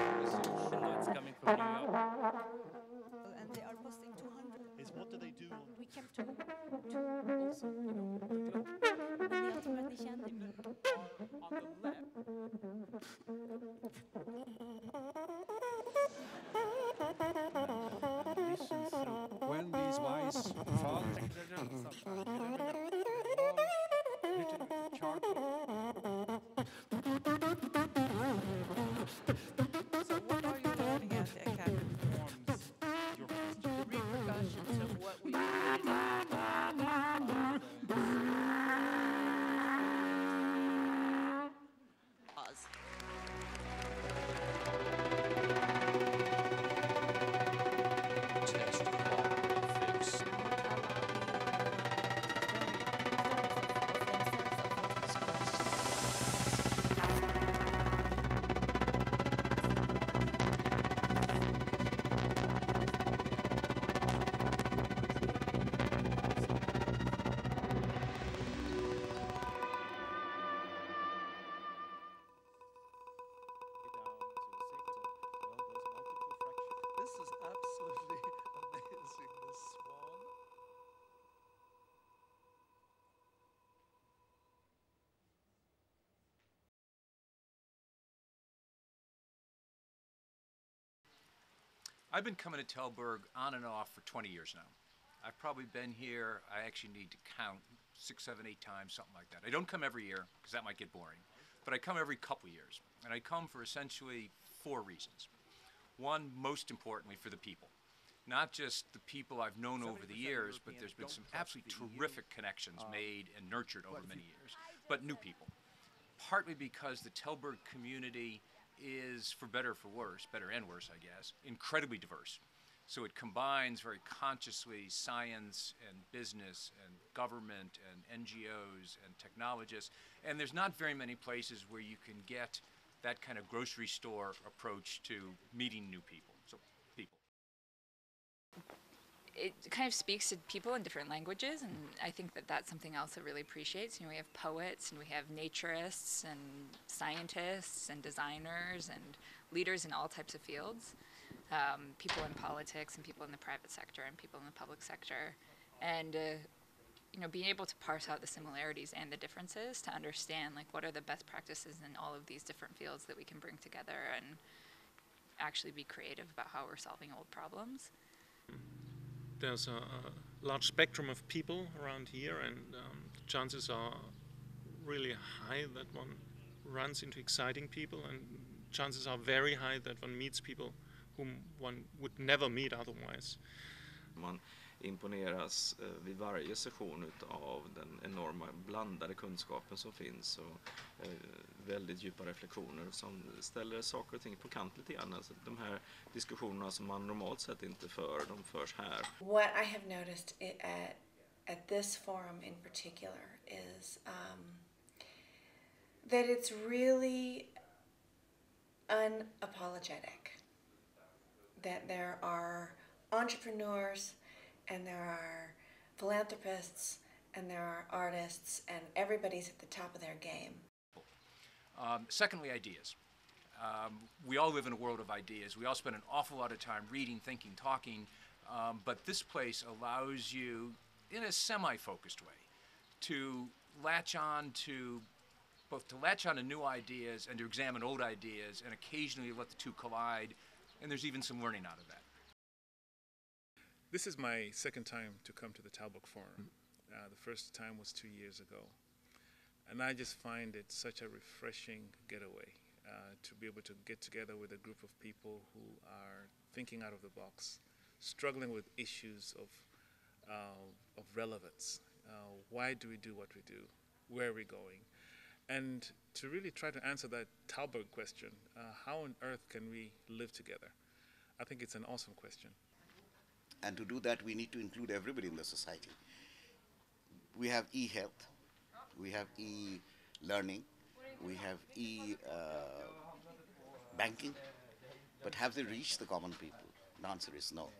It's coming from New York. And they are posting 200. Is what do they do? We kept to also, you know, the globe. Men jag tror att ni känner On the left. When these wise fall, So what are you learning at the academy? Forms your question. The repercussions of what we did. Us. Test, call, fix. this is absolutely amazing, this swan. I've been coming to Tällberg on and off for 20 years now. I've probably been here, I actually need to count, 6, 7, 8 times, something like that. I don't come every year, because that might get boring, but I come every couple years. And I come for essentially 4 reasons. One, most importantly, for the people. Not just the people I've known over the years, but there's been some absolutely terrific connections made and nurtured over many years, but new people. Partly because the Tällberg community is, for better or for worse, better and worse, I guess, incredibly diverse. So it combines very consciously science and business and government and NGOs and technologists. And there's not very many places where you can get that kind of grocery store approach to meeting new people. So, people. It kind of speaks to people in different languages, and I think that that's something else I really appreciate. You know, we have poets, and we have naturists, and scientists, and designers, and leaders in all types of fields. People in politics, and people in the private sector, and people in the public sector. And, you know, being able to parse out the similarities and the differences to understand, like, what are the best practices in all of these different fields that we can bring together and actually be creative about how we're solving old problems. There's a large spectrum of people around here, and the chances are really high that one runs into exciting people, and chances are very high that one meets people whom one would never meet otherwise. Man imponeras vid varje session av den enorma blandade kunskapen som finns och väldigt djupa reflektioner som ställer saker och ting på kant lite grann. Alltså de här diskussionerna som man normalt sett inte för, de förs här. What I have noticed at this forum in particular is that it's really unapologetic. That there are entrepreneurs and there are philanthropists and there are artists and everybody's at the top of their game. Secondly, ideas. We all live in a world of ideas. We all spend an awful lot of time reading, thinking, talking, but this place allows you, in a semi-focused way, to latch on to new ideas and to examine old ideas, and occasionally let the two collide, and there's even some learning out of that. This is my second time to come to the Tällberg Forum. The first time was 2 years ago. And I just find it such a refreshing getaway to be able to get together with a group of people who are thinking out of the box, struggling with issues of relevance. Why do we do what we do? Where are we going? And to really try to answer that Tällberg question, how on earth can we live together? I think it's an awesome question. And to do that, we need to include everybody in the society. We have e-health, we have e-learning, we have e-banking, but have they reached the common people? The answer is no.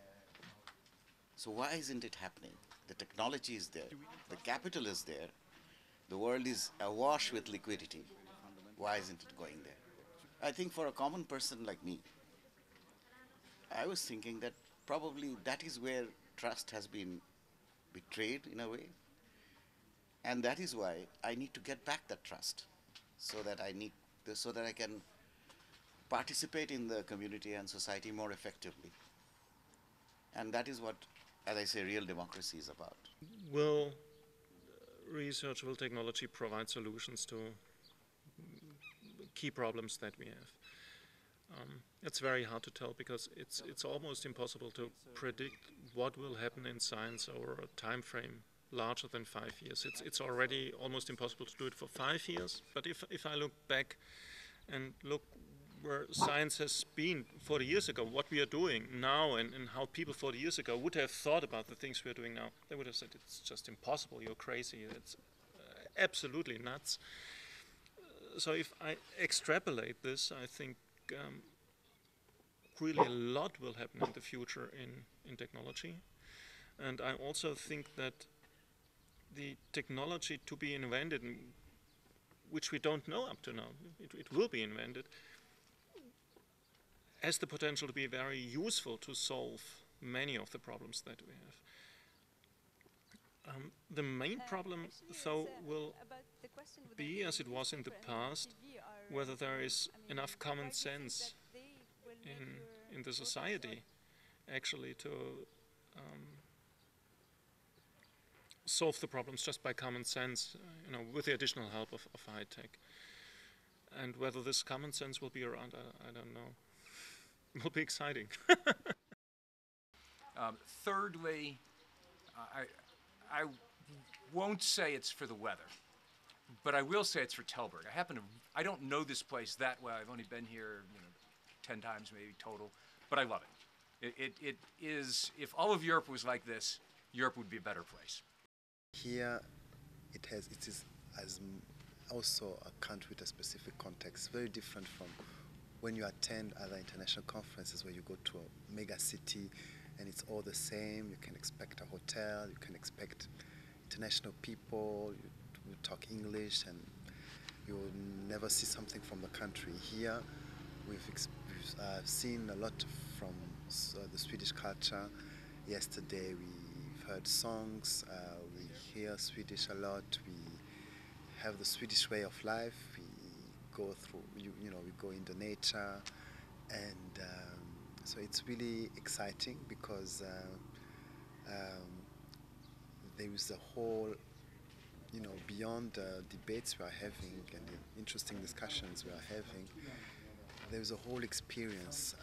So why isn't it happening? The technology is there, the capital is there, the world is awash with liquidity. Why isn't it going there? I think for a common person like me, I was thinking that probably that is where trust has been betrayed in a way. And that is why I need to get back that trust so that I can participate in the community and society more effectively. And that is what, as I say, real democracy is about. Will research, will technology provide solutions to key problems that we have? It's very hard to tell because it's almost impossible to predict what will happen in science over a time frame larger than 5 years. It's already almost impossible to do it for 5 years, but if I look back and look where science has been 40 years ago, what we are doing now and how people 40 years ago would have thought about the things we are doing now, they would have said it's just impossible, you're crazy, it's absolutely nuts. So if I extrapolate this, I think really a lot will happen in the future in technology. And I also think that the technology to be invented, which we don't know up to now, it will be invented, has the potential to be very useful to solve many of the problems that we have. The main problem, though, will be, as it was in the past, whether there is enough common sense in the society actually to solve the problems just by common sense, with the additional help of high tech. And whether this common sense will be around, I don't know. It will be exciting. Thirdly, I won't say it's for the weather, but I will say it's for Tällberg. I don't know this place that well. I've only been here 10 times maybe total, but I love it. It is, if all of Europe was like this, Europe would be a better place. Here it is also a country with a specific context, very different from when you attend other international conferences where you go to a mega city and it's all the same. You can expect a hotel, you can expect international people, you talk English, and you will never see something from the country. Here we've seen a lot from the Swedish culture. Yesterday we've heard songs, we hear Swedish a lot, we have the Swedish way of life, we go through, we go into nature, and so it's really exciting because there is a whole, beyond the debates we are having and the interesting discussions we are having, there's a whole experience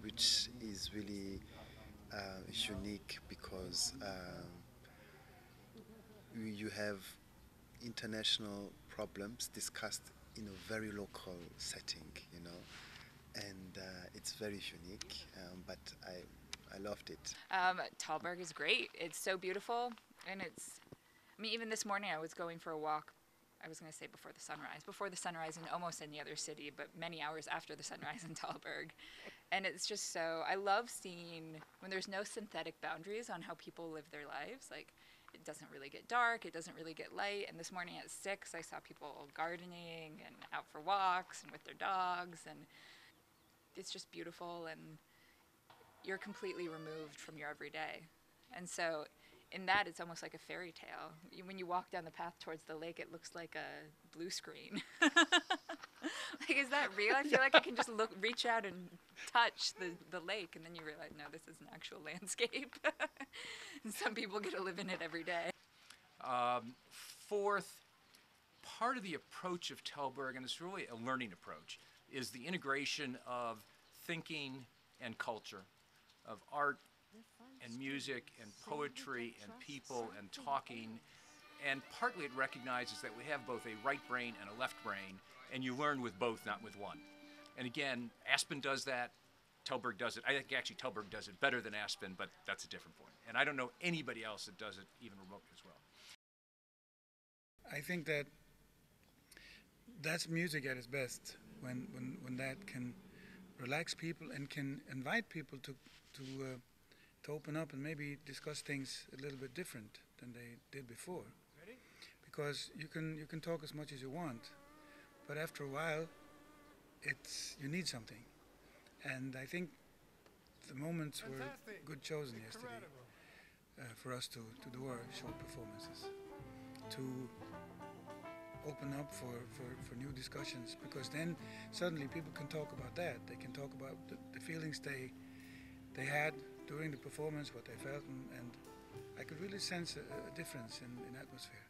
which is really unique because you have international problems discussed in a very local setting, and it's very unique, but I loved it. Tällberg is great. It's so beautiful, and even this morning I was going for a walk. I was going to say before the sunrise in almost any other city, but many hours after the sunrise in Tällberg. And it's just so, I love seeing when there's no synthetic boundaries on how people live their lives. Like, it doesn't really get dark, it doesn't really get light. And this morning at 6, I saw people gardening and out for walks and with their dogs. And it's just beautiful, and you're completely removed from your everyday. And so in that, it's almost like a fairy tale. When you walk down the path towards the lake, it looks like a blue screen. Like, is that real? I feel like I can just reach out and touch the lake, and then you realize, no, this is an actual landscape. And some people get to live in it every day. Fourth, part of the approach of Tällberg, and it's really a learning approach, is the integration of thinking and culture, of art and music and poetry and people and talking. And partly it recognizes that we have both a right brain and a left brain, and you learn with both, not with one. And again, Aspen does that, Tällberg does it. I think actually Tällberg does it better than Aspen, but that's a different point. And I don't know anybody else that does it even remotely as well. I think that that's music at its best, when that can relax people and can invite people to open up and maybe discuss things a little bit different than they did before. Ready? Because you can talk as much as you want, but after a while, you need something. And I think the moments were good chosen yesterday for us to do our short performances, to open up for new discussions, because then suddenly people can talk about that. They can talk about the feelings they had during the performance, what they felt, and I could really sense a difference in atmosphere.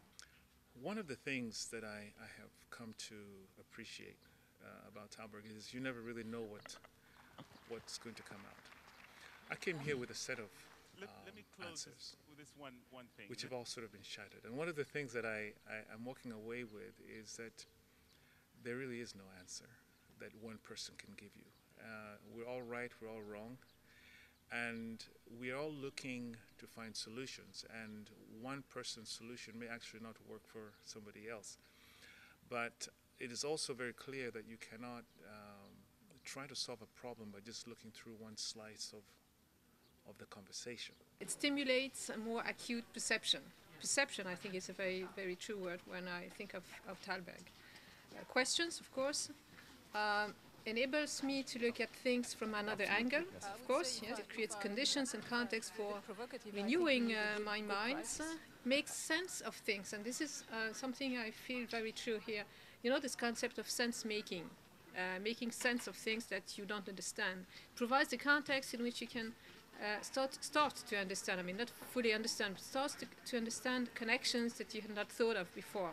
One of the things that I have come to appreciate about Tällberg is you never really know what's going to come out. I came here with a set of let me close answers, with this one thing, which have all sort of been shattered. And one of the things that I'm walking away with is that there really is no answer that one person can give you. We're all right, we're all wrong, and we're all looking to find solutions, and one person's solution may actually not work for somebody else. But it is also very clear that you cannot try to solve a problem by just looking through one slice of the conversation. It stimulates a more acute perception. Perception, I think, is a very, very true word when I think of Tällberg. Questions, of course, enables me to look at things from another angle, of course. Yes, it creates conditions and context for renewing my mind, makes sense of things, and this is something I feel very true here. You know, this concept of sense-making, making sense of things that you don't understand, provides the context in which you can start to understand, I mean not fully understand, but start to understand connections that you had not thought of before.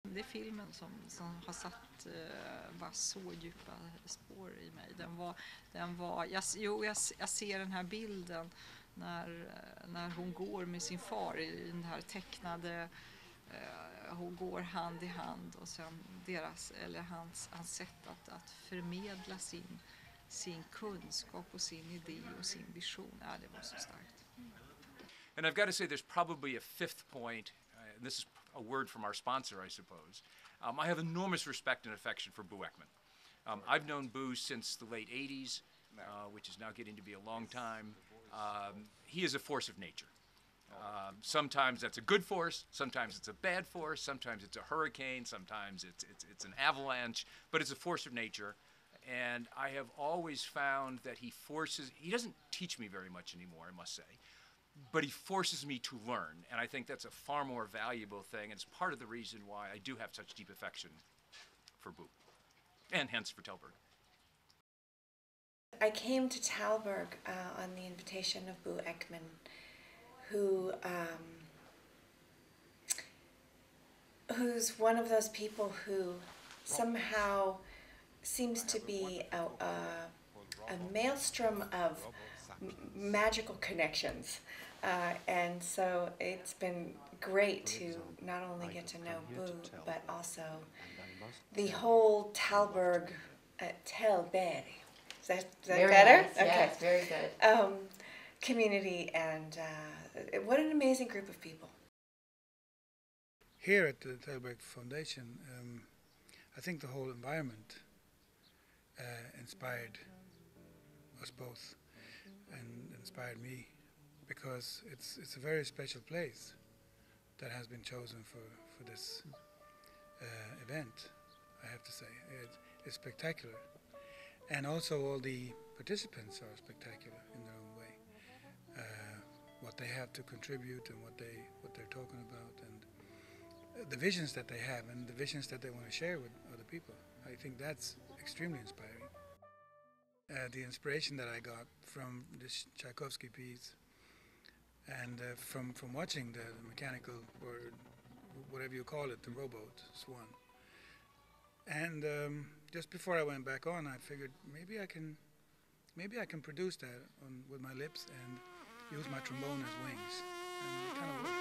Det är filmen som har satt bara så djupa spår i mig. Jag ser den här bilden när hon går med sin far i den här tecknade, hon går hand i hand, och sen hans sätt att förmedla sin kunskap och sin idé och sin vision. Det var så starkt. And I've got to say there's probably a fifth point, and this is a word from our sponsor, I suppose. I have enormous respect and affection for Bo Ekman. I've known Bo since the late 80s, which is now getting to be a long time. He is a force of nature. Sometimes that's a good force, sometimes it's a bad force, sometimes it's a hurricane, sometimes it's an avalanche, but it's a force of nature. And I have always found that he doesn't teach me very much anymore, I must say, but he forces me to learn, and I think that's a far more valuable thing, and it's part of the reason why I do have such deep affection for Bo, and hence for Tällberg. I came to Tällberg on the invitation of Bo Ekman, who's one of those people who somehow seems to be a maelstrom of magical connections, and so it's been great to not only get to know Bo, but also the whole Tällberg, Tällberg. Is that very better? Nice. Okay, yes, very good. Community, and what an amazing group of people. Here at the Tällberg Foundation, I think the whole environment inspired us both and inspired me, because it's a very special place that has been chosen for this event, I have to say. It's spectacular, and also all the participants are spectacular in their own way. What they have to contribute and what they're talking about, and the visions that they have and the visions that they want to share with other people. I think that's extremely inspiring. The inspiration that I got from this Tchaikovsky piece, and from watching the mechanical, or whatever you call it, the rowboat Swan. And just before I went back on, I figured maybe I can produce that with my lips and use my trombone as wings, and it kind of worked.